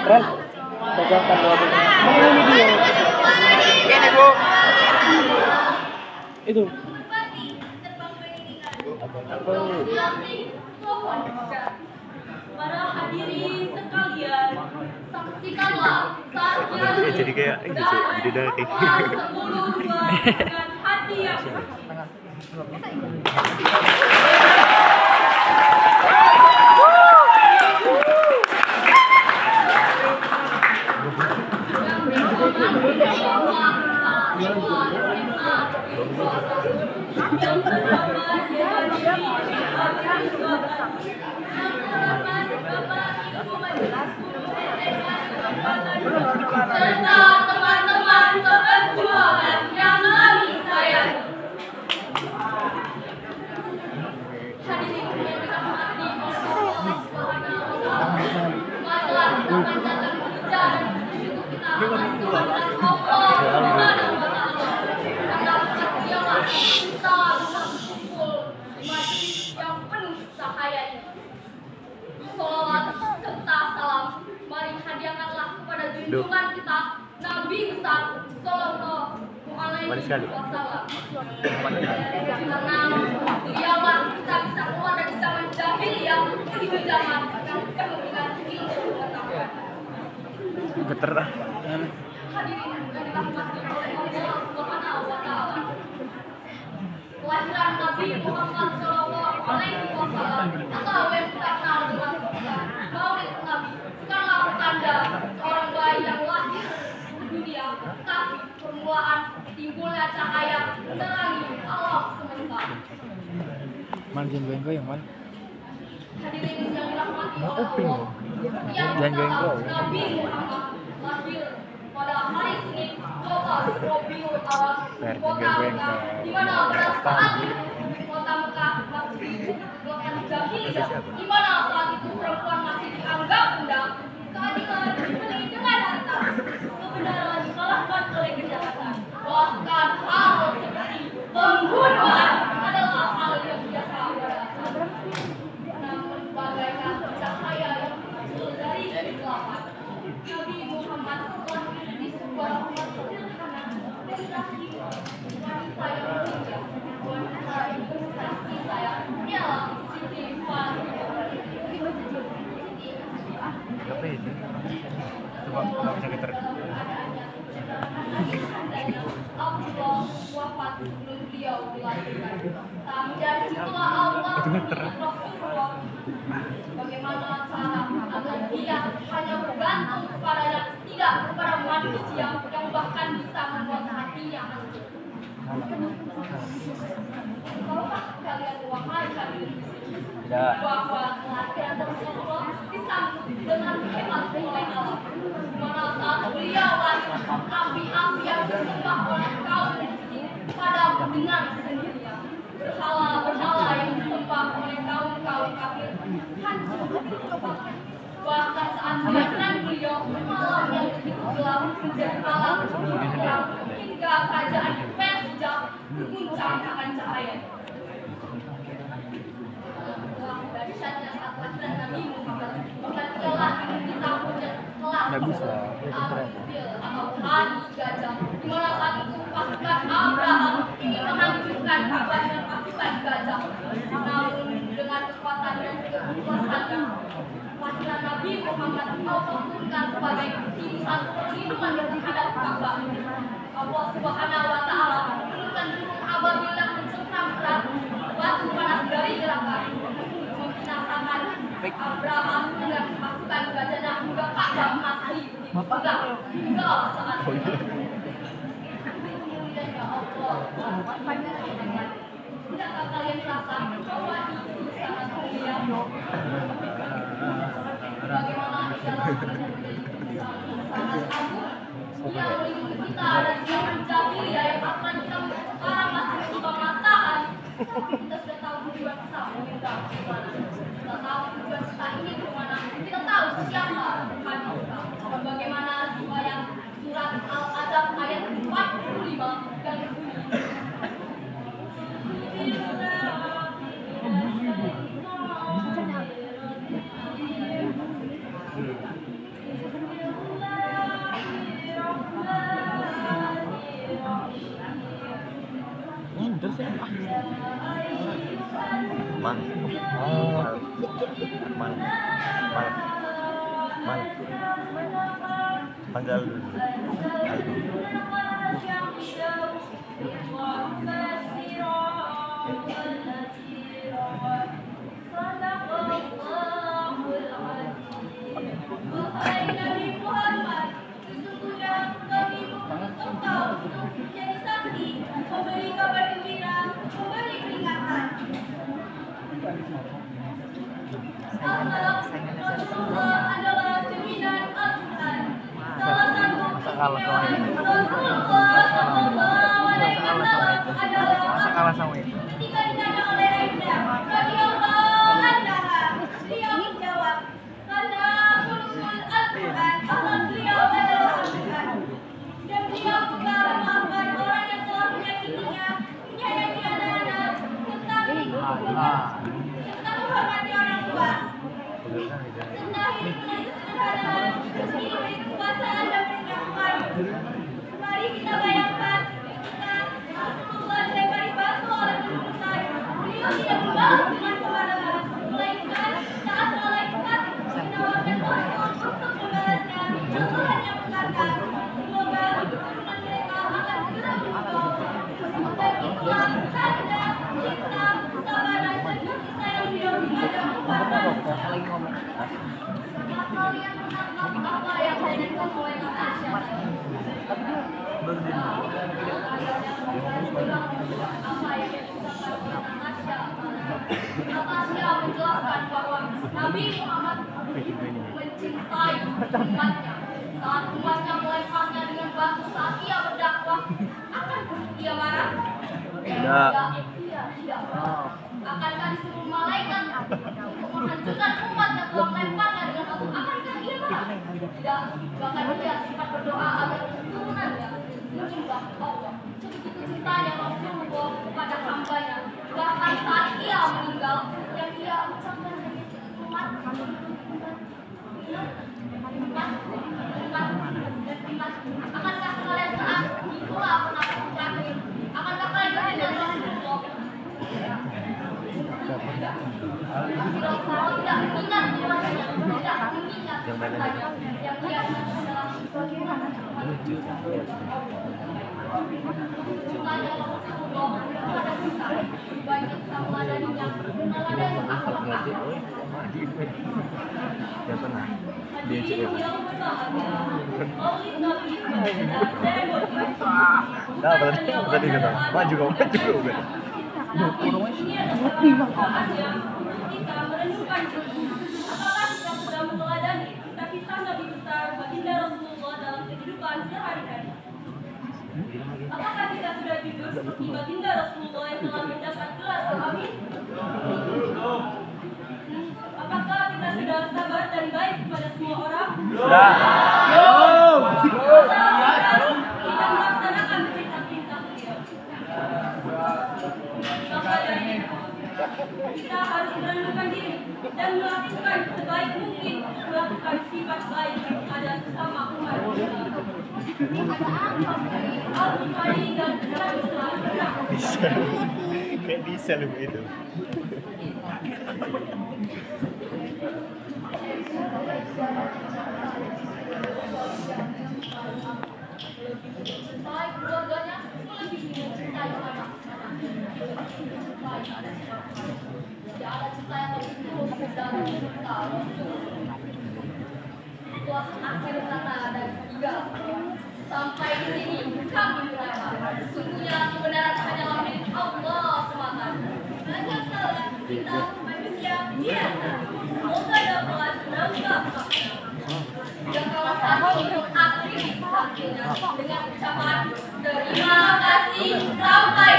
Ren, pegangkan dua Bu. Mana ini dia? Ini Bu. Itu. Para hadirin sekalian, saksikanlah saatnya Jadi kayak dengan kelas 10 dengan hadiah. Serta teman-teman seperjuangan yang kami sayang. Hadirin yang dirahmati Allah Subhanahu wa Ta'ala. Marilah kita panjatkan puja dan syukur kita kepada Allah Subhanahu wa Ta'ala. Karena dialah kita berkumpul di majelis yang penuh cahaya ini. Sholawat serta salam mari hadiahkanlah kepada junjungan kita Nabi besar Sallallahu Alaihi Wasallam. Karena dialah kita bisa keluar dari zaman jahiliyah menuju zaman yang penuh dengan ilmu pengetahuan. Geterah. Hadirin yang dirahmati oleh Allah Subhanahu wa Ta'ala. Kelahiran Nabi Muhammad Sallallahu Alaihi Wasallam atau yang kita kenal dengan Maulid Nabi bukanlah tanda seorang bayi yang lahir di dunia, tapi permulaan timbulnya cahaya menerangi alam semesta. Manjin goyang man. Hadirin yang dirahmati Allah, yang pertama Nabi Muhammad lahir pada hari Senin 12 Rabiul Awal kota Mekah, di mana pada saat itu kota Mekah masih dilakukan jahiliyah, di mana saat itu perempuan masih dianggap rendah, keadilan dipenuhi dengan harta, kebenaran dikalahkan oleh kejahatan, bahkan hal seperti pembunuhan adalah hal yang biasa pada asalnya. Namun bagaikan cahaya yang muncul dari kegelapan, Nabi Muhammad lahir di sebuah rumah sederhana dan lahir wanita yang mulia, wanita yang berkasih sayang, ialah Siti Fatimah. Apa ini? Coba nggak bisa geter. Allah wafat sebelum beliau dilahirkan. Tapi dari situlah Allah Rasulullah. Bagaimana cara agar dia hanya bergantung kepadanya, tidak kepada manusia yang bahkan bisa membuat hatinya hancur. Tahukah kalian wahai hadirin di sini bahwa kelahiran Rasulullah disambut dengan hebat oleh Allah. Di mana saat beliau lahir, api-api yang disembah oleh kaum muslimin padam dengan sendirinya. Berhala-berhala yang disembah oleh kaum kafir hancur terbakar. Bahkan saat kelahiran beliau, malam yang begitu gelap menjadi malam yang terang hingga kerajaan Persia berguncang akan cahaya. Dari syariat kelahiran Nabi Muhammad, bahkan ia lahir di tahun yang kelak April atau hari gajah, di mana saat itu pasukan Abraham ingin menghancurkan Ka'bah dengan pasukan gajah. Namun dengan kekuatan dan kekuasaannya, kelahiran Nabi Muhammad Allah turunkan sebagai satu perlindungan terhadap Ka'bah. Allah Subhanahu wa Ta'ala menurunkan gunung ababil yang mencengkram berat batu panas dari neraka, membinasakan Abraham dengan pasukan gajahnya hingga Ka'bah masih dipegang hingga saat ini. Ya Allah, tidakkah kalian merasa bahwa itu sangat mulia? Bagaimana dalam sangat agung yang melindungi kita dari zaman jahiliyah yang akan kita sekarang masih mencoba matahan. Kita sudah tahu tujuan kita meninggal kemana. Kita tahu tujuan kita ini kemana. Kita tahu siapa Tuhan kita. Dan bagaimana riwayat surat Al-Adab ayat 45 yang berbunyi. Mundur sih. Man. Oh. Man. Man. Man. Panggil dulu. Wahai Nabi Muhammad, sesungguhnya kami mengutus engkau untuk menjadi saksi, memberi kabar gembira, memberi peringatan. Rasulullah adalah cerminan Al-Quran. Salah satu keistimewaan Rasulullah sallallahu alaihi wasallam adalah ketika ditanya oleh Aisyah radhiyallahu anha, beliau menjawab, karena ulumul Al-Quran, akhlak beliau adalah Al-Quran. Dan beliau juga memaafkan orang yang telah menyakitinya, menyayangi anak-anak, serta melindunginya, serta menghormati orang tua, serta hidup dengan kesederhanaan, meski diberi kekuasaan dan peringatan. Mari kita bayangkan, ketika Rasulullah dilempari batu oleh musuh, beliau tidak membalas dengan kemarahan, melainkan saat malaikat menawarkan waktu untuk membalasnya, Rasul hanya berkata, semoga keturunan mereka akan segera berubah. Dan itulah tanda cinta, kesabaran, dan kasih sayang beliau kepada umat manusia. Kalian menangkap apa yang diinginkan oleh Aisyah? Aisyah menjelaskan bahwa Nabi Muhammad mencintai umatnya. Saat umatnya melemparnya dengan batu saat ia berdakwah, akankah ia marah? Tidak. Tidak. Akankah disuruh malaikat untuk menghancurkan umat yang telah melemparnya dengan batu? Akankah ia marah? Tidak. Bahkan ia sempat berdoa agar keturunannya menyembah Allah. Sebegitu cintanya Rasulullah kepada hambanya. Bahkan saat ia meninggal, yang ia ucapkan hanya umat. Akankah kalian saat itulah penafsir terakhir? Akankah kalian mendengar Rasulullah? Rasulullah tidak mengingat keluarganya, tidak mengingat cintanya. Yang ia ingat adalah bagaimana cintanya Rasulullah kepada kita. Baik kita meladaninya, meladani akhlaknya. Yang pernah dia cerita. Nah, tadi kata maju kau kan. Kita merenungkan apakah kita sudah meneladani kisah-kisah Nabi besar baginda Rasulullah dalam kehidupan sehari-hari? Apakah kita sudah jujur seperti baginda Rasulullah yang telah mendapat gelar Al-Amin? Apakah kita sudah sabar dan baik kepada semua orang? Sudah. Tidak melaksanakan perintah-perintah beliau. Maka dari itu, kita harus merenungkan diri dan melakukan sebaik mungkin melakukan sifat baik pada sesama umat Islam. Al-Bukhari dan Muslim. Bisa. Kayak bisa lu itu. Mencintai keluarganya, lebih mencintai anak-anaknya. Tidak ada cinta yang lebih tulus dari cinta Rasul. Itulah akhir kata dan tiga. Sampai di sini kami berkata, sesungguhnya kebenaran hanyalah milik Allah semata. Banyak salah kita manusia biasa. Semoga dapat menambah makna. Dan salah satu untuk akhir akhirnya dengan ucapan terima kasih sampai